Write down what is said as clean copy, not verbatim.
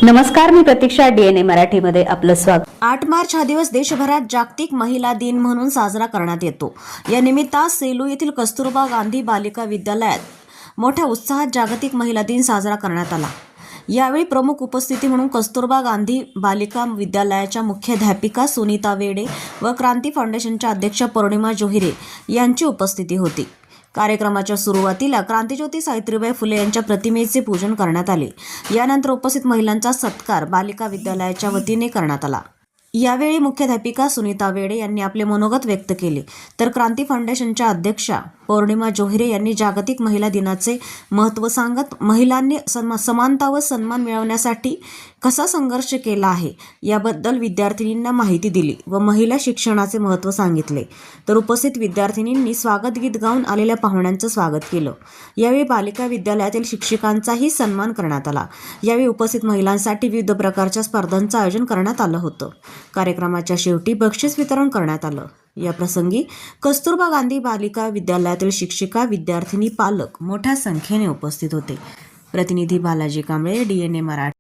नमस्कार, मी प्रतीक्षा. DNA मराठीमध्ये आपलं स्वागत. 8 मार्च हा दिवस देशभरात जागतिक महिला दिन म्हणून साजरा करण्यात येतो. या निमित्ताने सेलू येथील कस्तुरबा गांधी बालिका विद्यालयात मोठ्या उत्साहात जागतिक महिला दिन साजरा करण्यात आला. यावेळी प्रमुख उपस्थिती म्हणून कस्तुरबा गांधी बालिका विद्यालयाच्या मुख्याध्यापिका सुनीता वेडे व क्रांती फाउंडेशनच्या अध्यक्षा पौर्णिमा जोहिरे यांची उपस्थिती होती. कार्यक्रमाच्या सुरुवातीला क्रांतिज्योती सावित्रीबाई फुले यांच्या प्रतिमेचे पूजन करण्यात आले. यानंतर उपस्थित महिलांचा सत्कार बालिका विद्यालयाच्या वतीने करण्यात आला. यावेळी मुख्याध्यापिका सुनीता वेडे यांनी आपले मनोगत व्यक्त केले, तर क्रांती फाउंडेशनच्या अध्यक्षा पौर्णिमा जोहिरे यांनी जागतिक महिला दिनाचे महत्त्व सांगत महिलांनी समानता व सन्मान मिळवण्यासाठी कसा संघर्ष केला आहे याबद्दल विद्यार्थिनींना माहिती दिली व महिला शिक्षणाचे महत्त्व सांगितले. तर उपस्थित विद्यार्थिनींनी स्वागत गीत गाऊन आलेल्या पाहुण्यांचं स्वागत केलं. यावेळी बालिका विद्यालयातील शिक्षकांचाही सन्मान करण्यात आला. यावेळी उपस्थित महिलांसाठी विविध प्रकारच्या स्पर्धांचं आयोजन करण्यात आलं होतं. कार्यक्रमाच्या शेवटी बक्षीस वितरण करण्यात आलं. या प्रसंगी कस्तुरबा गांधी बालिका विद्यालयातील शिक्षिका, विद्यार्थिनी, पालक मोठ्या संख्येने उपस्थित होते. प्रतिनिधी बालाजी कांबळे, DNA मराठी.